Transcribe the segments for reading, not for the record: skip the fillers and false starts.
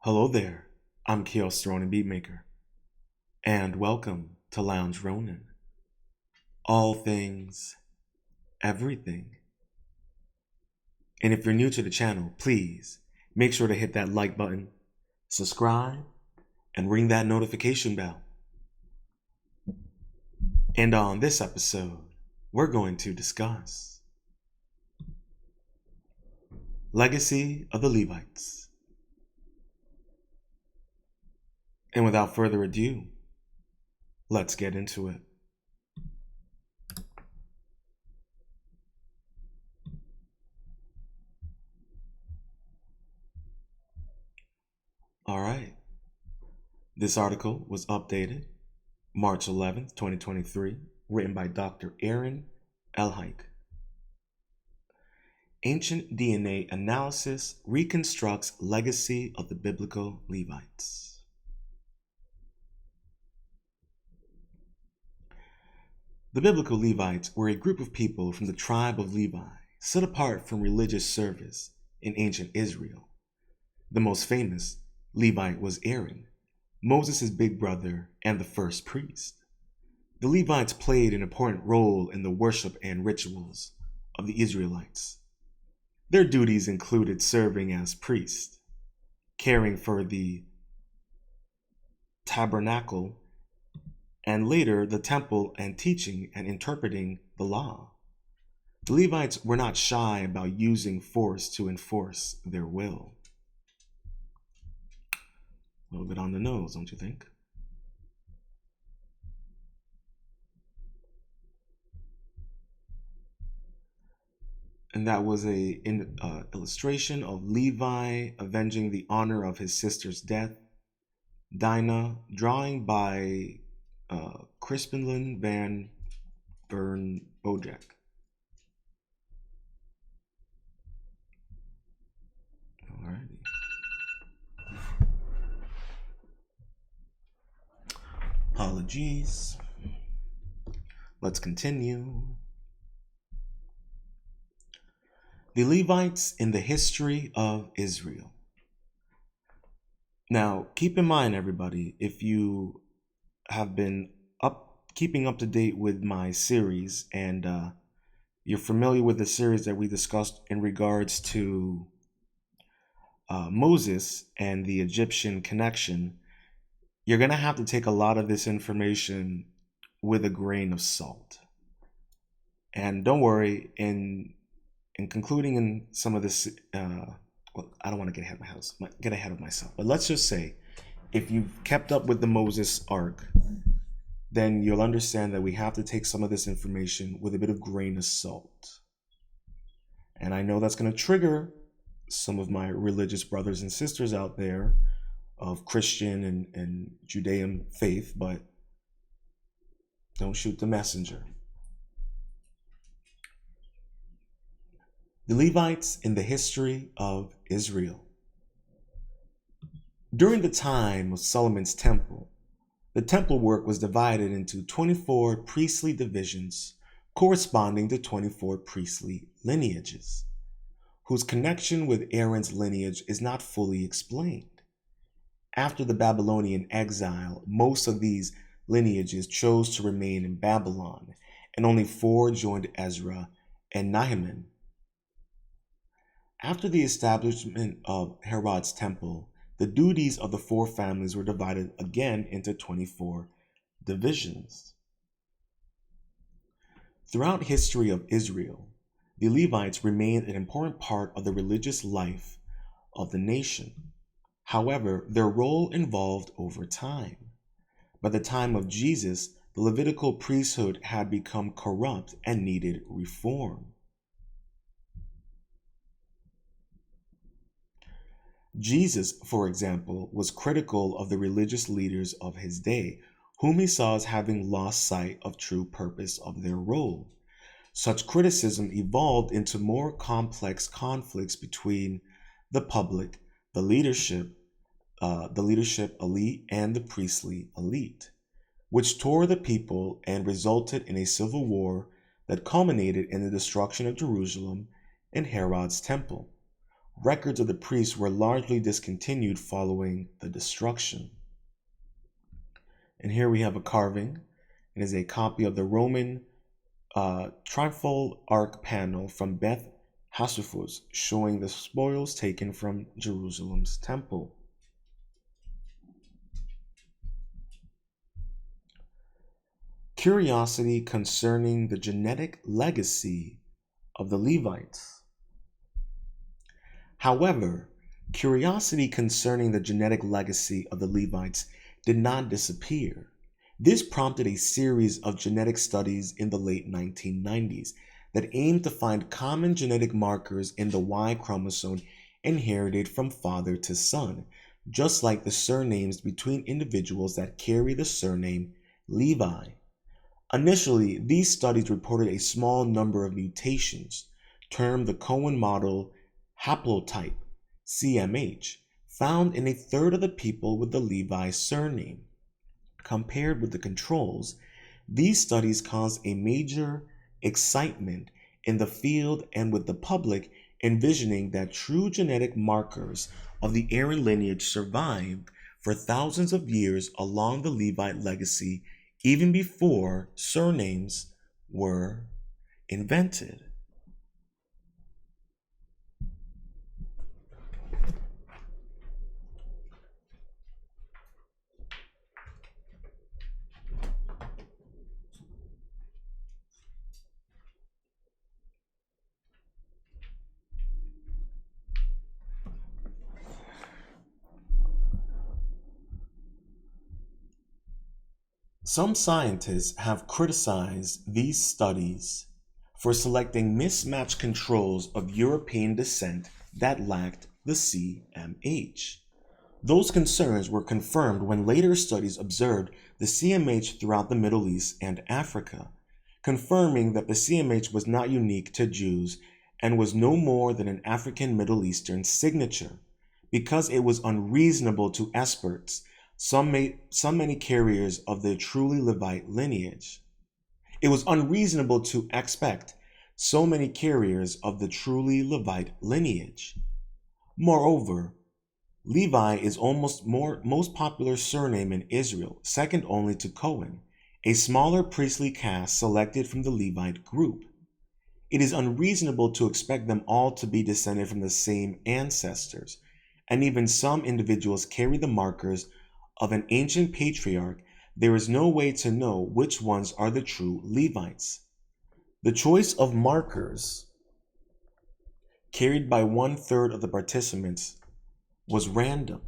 Hello there, I'm Ronin Beatmaker, and welcome to Lounge Ronin. All things, everything. And if you're new to the channel, please make sure to hit that like button, subscribe, and ring that notification bell. And on this episode, we're going to discuss Legacy of the Levites. And without further ado, let's get into it. All right. This article was updated March 11th, 2023, written by Dr. Aaron Elhike. Ancient DNA analysis reconstructs legacy of the biblical Levites. The biblical Levites were a group of people from the tribe of Levi, set apart from religious service in ancient Israel. The most famous Levite was Aaron, Moses' big brother and the first priest. The Levites played an important role in the worship and rituals of the Israelites. Their duties included serving as priests, caring for the tabernacle, and later the temple, and teaching and interpreting the law. The Levites were not shy about using force to enforce their will. A little bit on the nose, don't you think? And that was an illustration of Levi avenging the honor of his sister's death. Dinah, drawing by Crispin Van Bern Bojack. Alrighty. Apologies. Let's continue. The Levites in the history of Israel. Now, keep in mind, everybody, if you have been keeping up to date with my series and you're familiar with the series that we discussed in regards to Moses and the Egyptian connection, you're going to have to take a lot of this information with a grain of salt. And don't worry, in concluding in some of this, well, I don't want to get ahead of myself, but let's just say, if you've kept up with the Moses arc, then you'll understand that we have to take some of this information with a bit of grain of salt. And I know that's going to trigger some of my religious brothers and sisters out there of Christian and Judean faith, but don't shoot the messenger. The Levites in the history of Israel. During the time of Solomon's temple, the temple work was divided into 24 priestly divisions corresponding to 24 priestly lineages, whose connection with Aaron's lineage is not fully explained. After the Babylonian exile, most of these lineages chose to remain in Babylon, and only 4 joined Ezra and Nehemiah. After the establishment of Herod's temple, the duties of the 4 families were divided again into 24 divisions. Throughout history of Israel, the Levites remained an important part of the religious life of the nation. However, their role evolved over time. By the time of Jesus, the Levitical priesthood had become corrupt and needed reform. Jesus, for example, was critical of the religious leaders of his day, whom he saw as having lost sight of true purpose of their role. Such criticism evolved into more complex conflicts between the public, the leadership elite, and the priestly elite, which tore the people and resulted in a civil war that culminated in the destruction of Jerusalem and Herod's temple. records of the priests were largely discontinued following the destruction. And here we have a carving. It is a copy of the Roman triumphal arch panel from Beth Hasupus, showing the spoils taken from Jerusalem's temple. Curiosity concerning the genetic legacy of the Levites. However, curiosity concerning the genetic legacy of the Levites did not disappear. This prompted a series of genetic studies in the late 1990s that aimed to find common genetic markers in the Y chromosome inherited from father to son, just like the surnames between individuals that carry the surname Levi. Initially, these studies reported a small number of mutations, termed the Cohen model haplotype, CMH, found in a third of the people with the Levi surname. Compared with the controls, these studies caused a major excitement in the field and with the public, envisioning that true genetic markers of the Aaron lineage survived for thousands of years along the Levite legacy even before surnames were invented. Some scientists have criticized these studies for selecting mismatched controls of European descent that lacked the CMH. Those concerns were confirmed when later studies observed the CMH throughout the Middle East and Africa, confirming that the CMH was not unique to Jews and was no more than an African Middle Eastern signature, because it was unreasonable to experts, some many carriers of the truly Levite lineage. It was unreasonable to expect so many carriers of the truly Levite lineage. Moreover, Levi is most popular surname in Israel, second only to Cohen, a smaller priestly caste selected from the Levite group. It is unreasonable to expect them all to be descended from the same ancestors, and even some individuals carry the markers of an ancient patriarch. There is no way to know which ones are the true Levites. The choice of markers carried by 1/3 of the participants was random.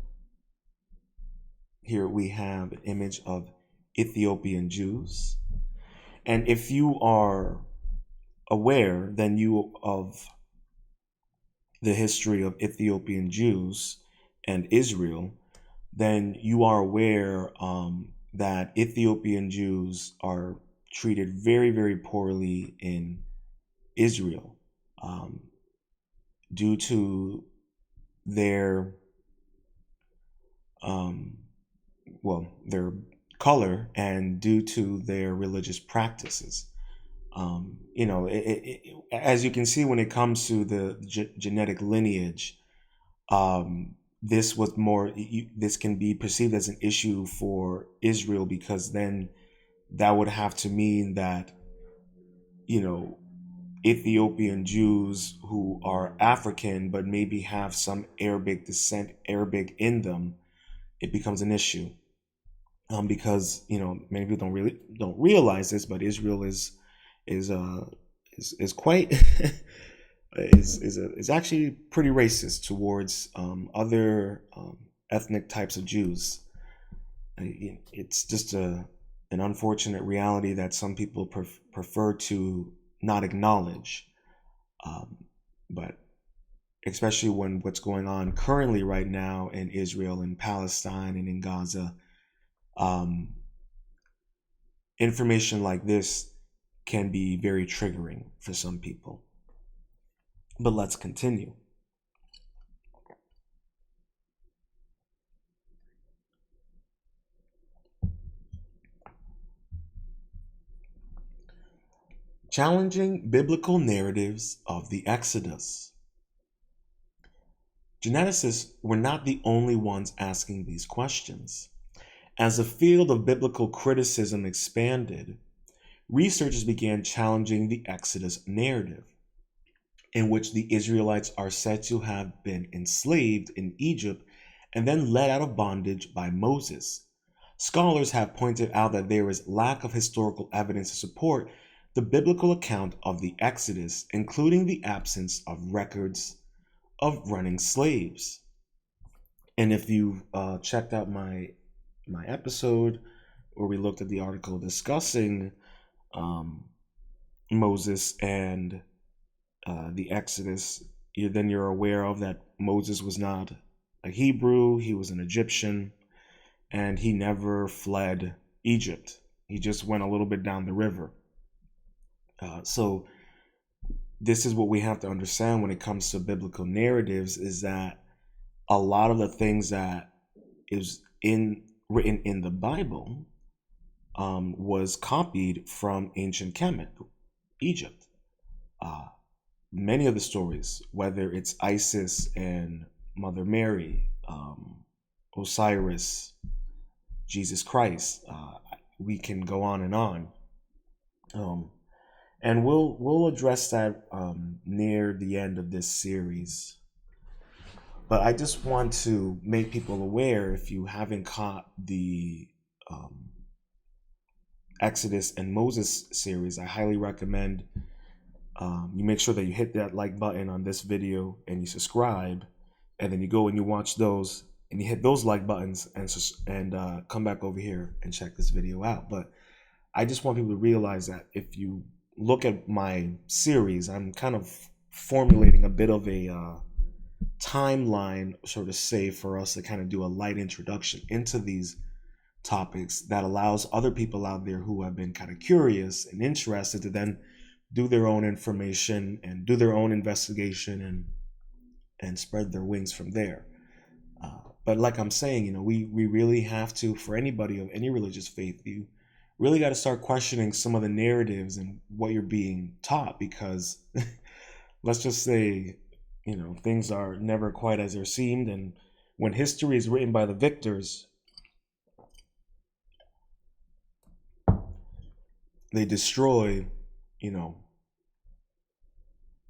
Here we have an image of Ethiopian Jews. And if you are aware, then you of the history of Ethiopian Jews and Israel, then you are aware that Ethiopian Jews are treated very, very poorly in Israel due to their their color and due to their religious practices. As you can see, when it comes to the genetic lineage, this can be perceived as an issue for Israel, because then that would have to mean that, Ethiopian Jews who are African but maybe have some Arabic descent, Arabic in them, it becomes an issue. Because many people don't realize this, but Israel is quite is actually pretty racist towards other ethnic types of Jews. It's just an unfortunate reality that some people prefer to not acknowledge, but especially when what's going on currently right now in Israel and Palestine and in Gaza, information like this can be very triggering for some people. But let's continue. Challenging biblical narratives of the Exodus. Geneticists were not the only ones asking these questions. As the field of biblical criticism expanded, researchers began challenging the Exodus narrative, in which the Israelites are said to have been enslaved in Egypt and then led out of bondage by Moses. Scholars have pointed out that there is lack of historical evidence to support the biblical account of the Exodus, including the absence of records of running slaves. And if you checked out my episode where we looked at the article discussing Moses and the Exodus, then you're aware of that Moses was not a Hebrew, he was an Egyptian, and he never fled Egypt. He just went a little bit down the river. So this is what we have to understand when it comes to biblical narratives, is that a lot of the things that is written in the Bible was copied from ancient Kemet, Egypt. Many of the stories, whether it's Isis and Mother Mary, Osiris, Jesus Christ, we can go on and on. And we'll address that near the end of this series. But I just want to make people aware, if you haven't caught the Exodus and Moses series, I highly recommend you make sure that you hit that like button on this video and you subscribe, and then you go and you watch those and you hit those like buttons and come back over here and check this video out. But I just want people to realize that if you look at my series, I'm kind of formulating a bit of a timeline, so to say, for us to kind of do a light introduction into these topics that allows other people out there who have been kind of curious and interested to then do their own information and do their own investigation and spread their wings from there. But like I'm saying, we really have to, for anybody of any religious faith, you really got to start questioning some of the narratives and what you're being taught, because let's just say, things are never quite as they're seemed. And when history is written by the victors, they destroy,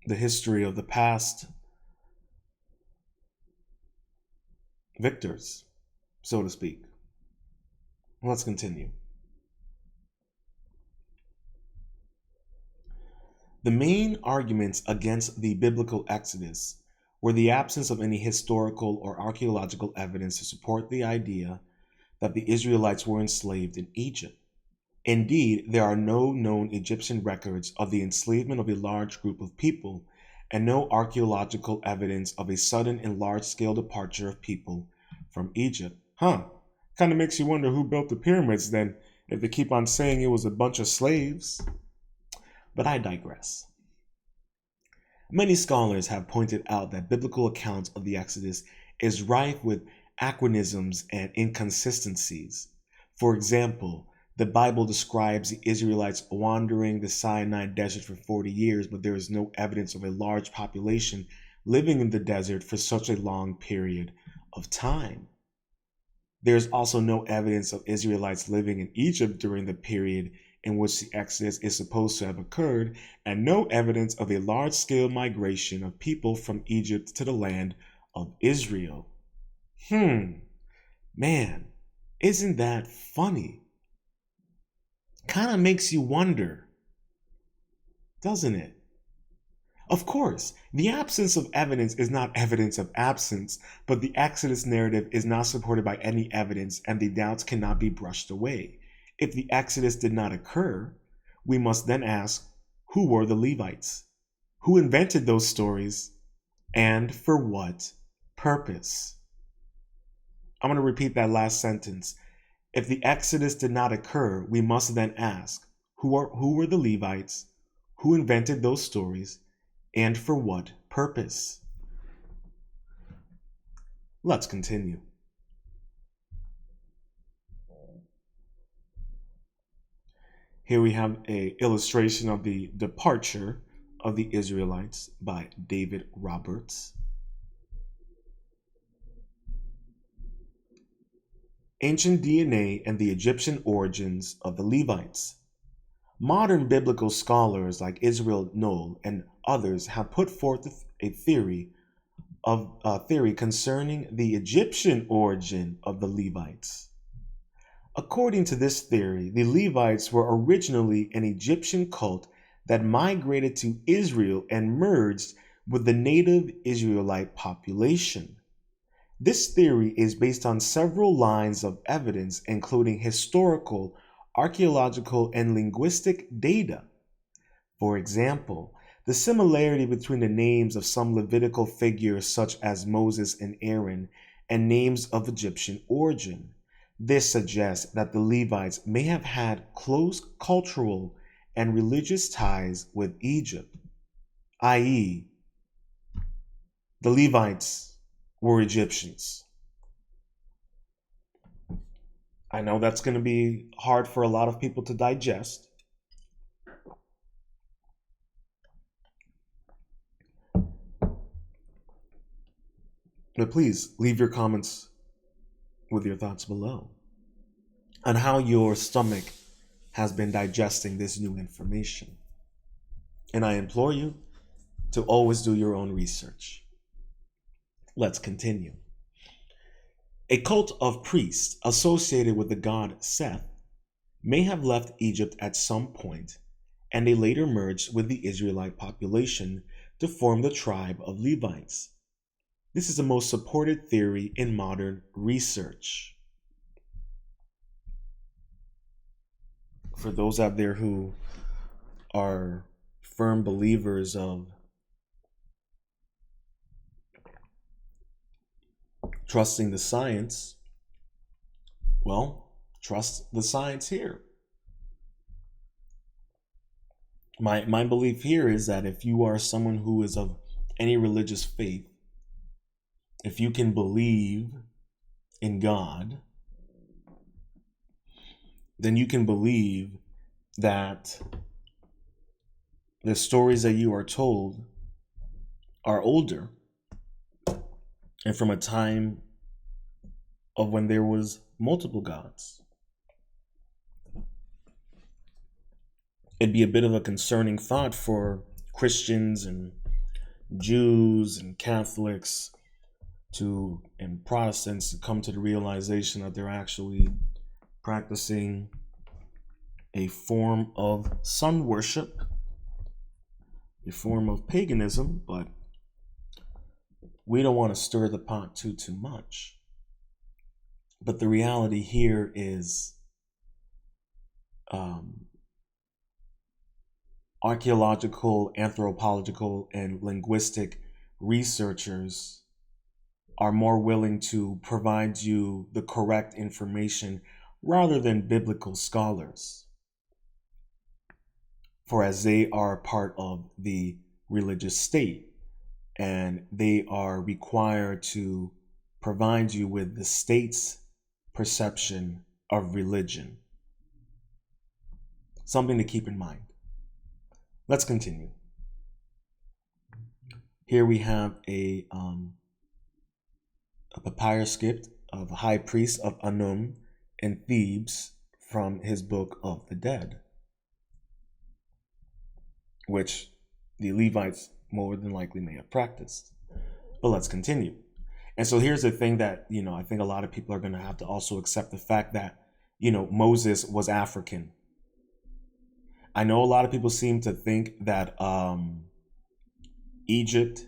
the history of the past victors, so to speak. Let's continue. The main arguments against the biblical Exodus were the absence of any historical or archaeological evidence to support the idea that the Israelites were enslaved in Egypt. Indeed, there are no known Egyptian records of the enslavement of a large group of people, and no archaeological evidence of a sudden and large-scale departure of people from Egypt. Kind of makes you wonder who built the pyramids then, if they keep on saying it was a bunch of slaves. But I digress. Many scholars have pointed out that biblical accounts of the Exodus is rife with anachronisms and inconsistencies. For example, the Bible describes the Israelites wandering the Sinai desert for 40 years, but there is no evidence of a large population living in the desert for such a long period of time. There is also no evidence of Israelites living in Egypt during the period in which the Exodus is supposed to have occurred, and no evidence of a large-scale migration of people from Egypt to the land of Israel. Man, isn't that funny? Kind of makes you wonder, doesn't it? Of course, the absence of evidence is not evidence of absence, but the Exodus narrative is not supported by any evidence, and the doubts cannot be brushed away. If the Exodus did not occur, we must then ask, who were the Levites? Who invented those stories? And for what purpose? I'm going to repeat that last sentence. If the Exodus did not occur, we must then ask, who were the Levites? Who invented those stories? And for what purpose? Let's continue. Here we have an illustration of the departure of the Israelites by David Roberts. Ancient DNA and the Egyptian origins of the Levites. Modern biblical scholars like Israel Knoll and others have put forth a theory concerning the Egyptian origin of the Levites. According to this theory, the Levites were originally an Egyptian cult that migrated to Israel and merged with the native Israelite population. This theory is based on several lines of evidence, including historical, archaeological, and linguistic data. For example, the similarity between the names of some Levitical figures such as Moses and Aaron and names of Egyptian origin. This suggests that the Levites may have had close cultural and religious ties with Egypt, i.e., the Levites were Egyptians. I know that's going to be hard for a lot of people to digest. But please leave your comments with your thoughts below on how your stomach has been digesting this new information. And I implore you to always do your own research. Let's continue. A cult of priests associated with the god Seth may have left Egypt at some point, and they later merged with the Israelite population to form the tribe of Levites. This is the most supported theory in modern research. For those out there who are firm believers of trusting the science, well, trust the science here. My belief here is that if you are someone who is of any religious faith, if you can believe in God, then you can believe that the stories that you are told are older and from a time of when there was multiple gods. It'd be a bit of a concerning thought for Christians and Jews and Catholics and Protestants to come to the realization that they're actually practicing a form of sun worship, a form of paganism, but we don't want to stir the pot too much. But the reality here is archaeological, anthropological, and linguistic researchers are more willing to provide you the correct information rather than biblical scholars, for as they are part of the religious state and they are required to provide you with the state's perception of religion. Something to keep in mind. Let's continue. Here we have a papyrus script of the high priest of Anum in Thebes from his Book of the Dead, which the Levites more than likely may have practiced. But let's continue. And so here's the thing that, I think a lot of people are going to have to also accept the fact that, Moses was African. I know a lot of people seem to think that Egypt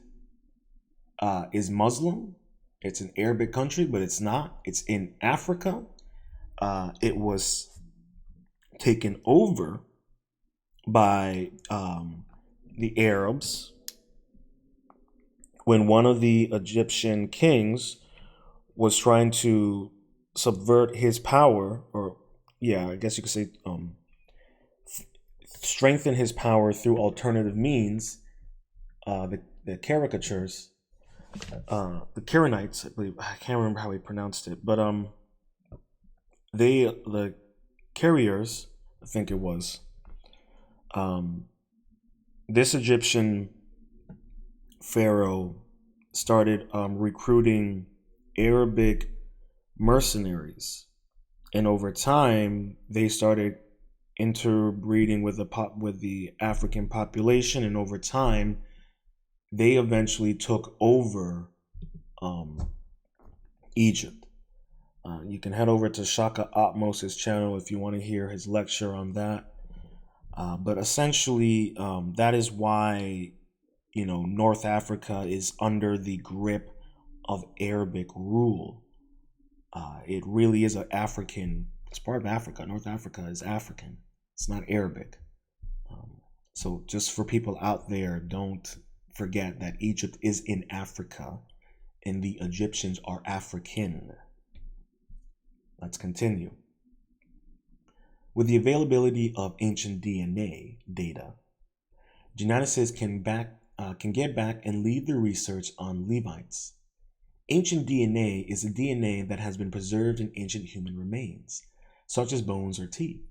is Muslim. It's an Arabic country, but it's not. It's in Africa. It was taken over by the Arabs when one of the Egyptian kings was trying to subvert his power, or I guess you could say strengthen his power through alternative means. The caricatures, the Karenites, I believe, I can't remember how he pronounced it, but the carriers, I think it was, this Egyptian pharaoh started recruiting Arabic mercenaries And over time, they started interbreeding with the African population, and over time, they eventually took over um, Egypt. You can head over to Shaka Atmos' channel if you want to hear his lecture on that. But essentially, that is why North Africa is under the grip of Arabic rule. It really is an African. It's part of Africa. North Africa is African. It's not Arabic. So just for people out there, don't forget that Egypt is in Africa and the Egyptians are African. Let's continue. With the availability of ancient DNA data, geneticists can get back and lead their research on Levites. Ancient DNA is the DNA that has been preserved in ancient human remains, such as bones or teeth.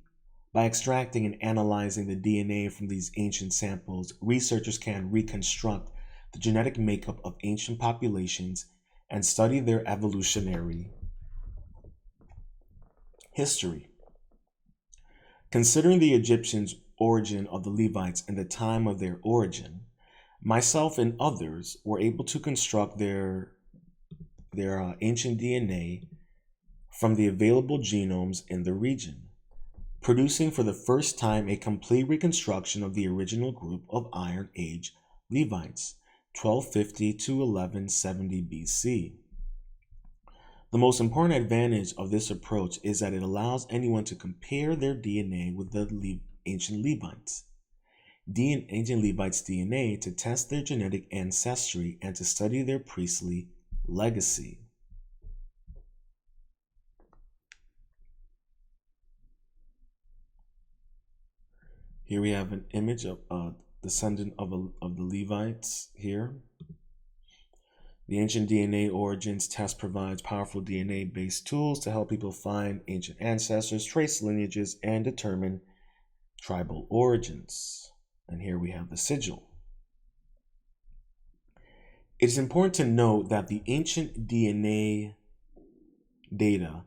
By extracting and analyzing the DNA from these ancient samples, researchers can reconstruct the genetic makeup of ancient populations and study their evolutionary history. Considering the Egyptians' origin of the Levites and the time of their origin, myself and others were able to construct their ancient DNA from the available genomes in the region, producing for the first time a complete reconstruction of the original group of Iron Age Levites, 1250 to 1170 BC. The most important advantage of this approach is that it allows anyone to compare their DNA with the ancient Levites. Ancient Levites' DNA to test their genetic ancestry and to study their priestly legacy. Here we have an image of a descendant of the Levites here. The ancient DNA origins test provides powerful DNA-based tools to help people find ancient ancestors, trace lineages, and determine tribal origins. And here we have the sigil. It is important to note that the ancient DNA data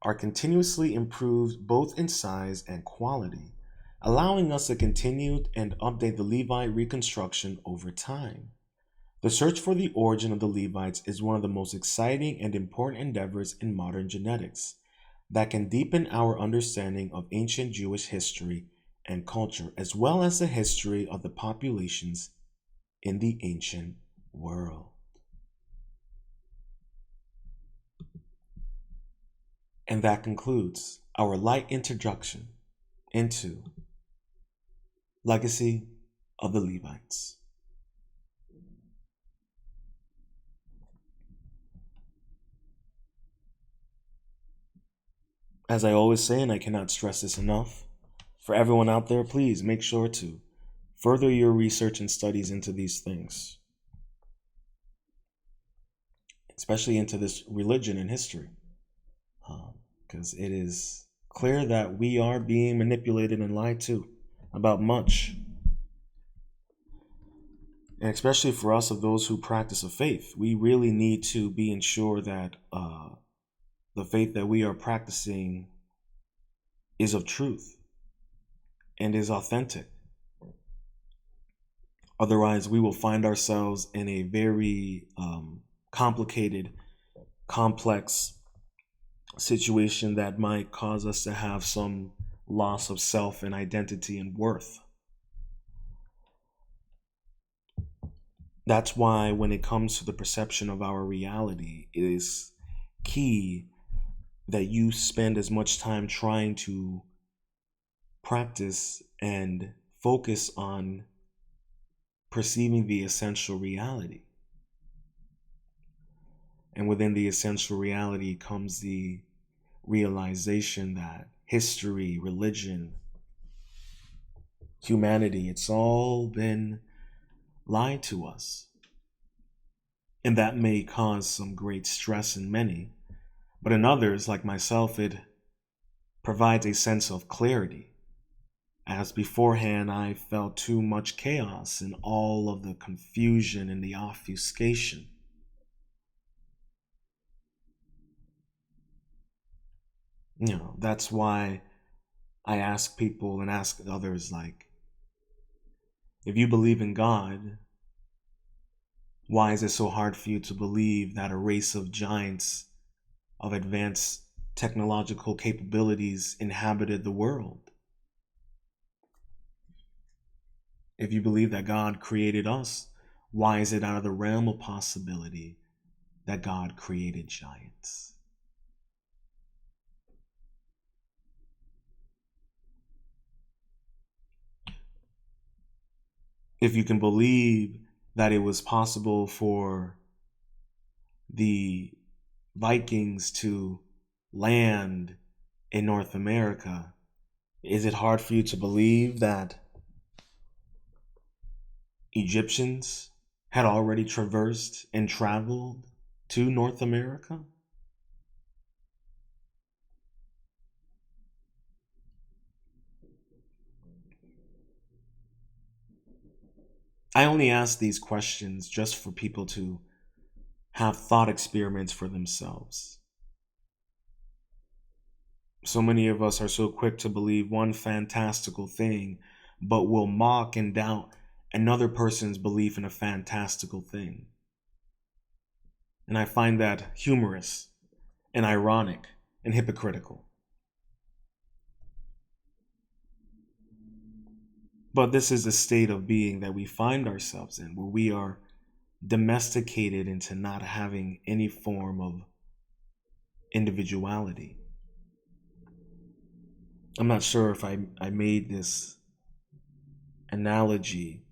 are continuously improved both in size and quality, allowing us to continue and update the Levite reconstruction over time. The search for the origin of the Levites is one of the most exciting and important endeavors in modern genetics that can deepen our understanding of ancient Jewish history and culture, as well as the history of the populations in the ancient world. And that concludes our light introduction into Legacy of the Levites. As I always say, and I cannot stress this enough, for everyone out there, please make sure to further your research and studies into these things, especially into this religion and history, because it is clear that we are being manipulated and lied to about much. And especially for us of those who practice a faith, we really need to be ensured that the faith that we are practicing is of truth and is authentic. Otherwise, we will find ourselves in a very complicated, complex situation that might cause us to have some loss of self and identity and worth. That's why when it comes to the perception of our reality, it is key that you spend as much time trying to practice and focus on perceiving the essential reality. And within the essential reality comes the realization that history, religion, humanity, it's all been lied to us. And that may cause some great stress in many, but in others, like myself, it provides a sense of clarity. As beforehand, I felt too much chaos and all of the confusion and the obfuscation. That's why I ask people and ask others, like, if you believe in God, why is it so hard for you to believe that a race of giants of advanced technological capabilities inhabited the world? If you believe that God created us, why is it out of the realm of possibility that God created giants? If you can believe that it was possible for the Vikings to land in North America, is it hard for you to believe that Egyptians had already traversed and traveled to North America? I only ask these questions just for people to have thought experiments for themselves. So many of us are so quick to believe one fantastical thing, but will mock and doubt another person's belief in a fantastical thing. And I find that humorous and ironic and hypocritical. But this is the state of being that we find ourselves in, where we are domesticated into not having any form of individuality. I'm not sure if I made this analogy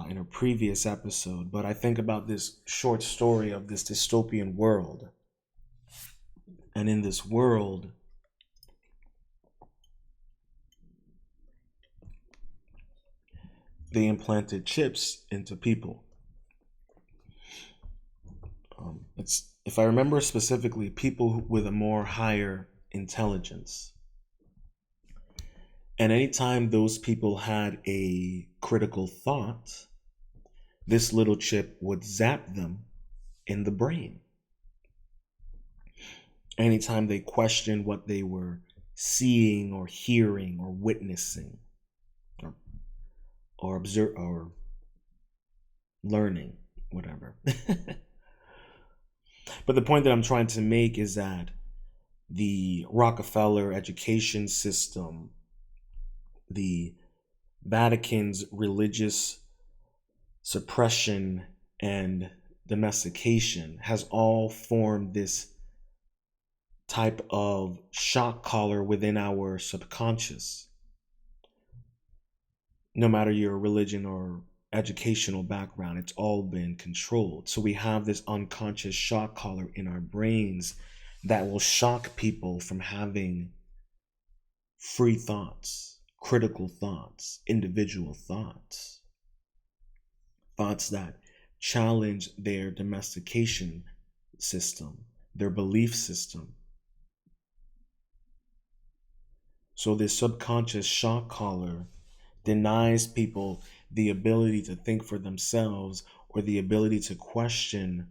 in a previous episode, but I think about this short story of this dystopian world. And in this world, they implanted chips into people. It's, if I remember specifically, people with a more higher intelligence. And anytime those people had a critical thought, this little chip would zap them in the brain. Anytime they questioned what they were seeing or hearing or witnessing or, observe or learning, whatever. But the point that I'm trying to make is that the Rockefeller education system, the Vatican's religious suppression and domestication has all formed this type of shock collar within our subconscious. No matter your religion or educational background, it's all been controlled. So we have this unconscious shock collar in our brains that will shock people from having free thoughts, critical thoughts, individual thoughts, thoughts that challenge their domestication system, their belief system. So this subconscious shock collar denies people the ability to think for themselves or the ability to question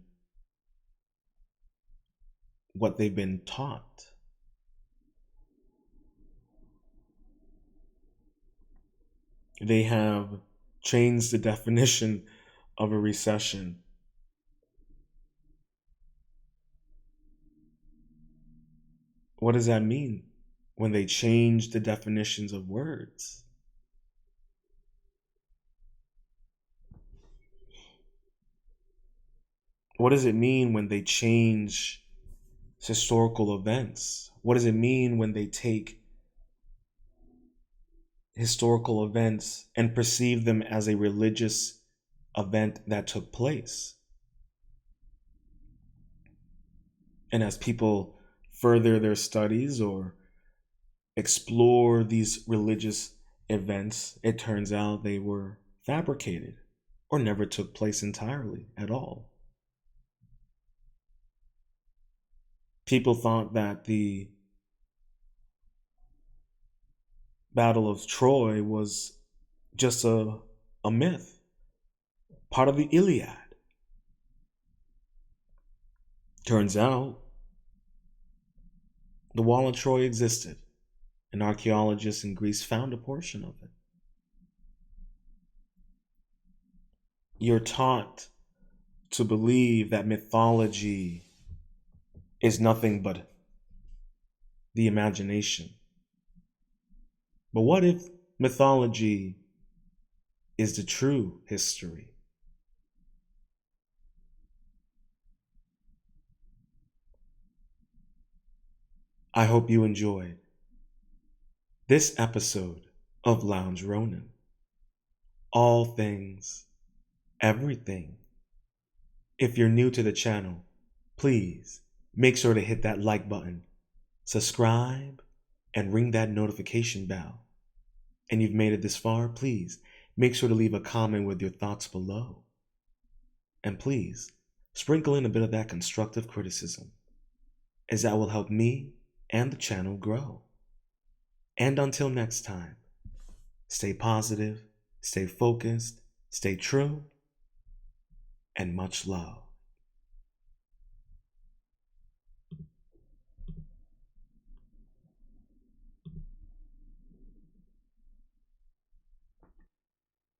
what they've been taught. They have changed the definition of a recession. What does that mean when they change the definitions of words? What does it mean when they change historical events? What does it mean when they take historical events and perceive them as a religious event that took place? And as people further their studies or explore these religious events, it turns out they were fabricated or never took place entirely at all. People thought that the Battle of Troy was just a myth, part of the Iliad. Turns out The Wall of Troy existed, and archaeologists in Greece found a portion of it. You're taught to believe that mythology is nothing but the imagination. But what if mythology is the true history? I hope you enjoyed this episode of Lounge Ronin. All things, everything. If you're new to the channel, please make sure to hit that like button, subscribe, and ring that notification bell. And you've made it this far, please make sure to leave a comment with your thoughts below. And please sprinkle in a bit of that constructive criticism, as that will help me and the channel grow. And until next time, stay positive, stay focused, stay true, and much love.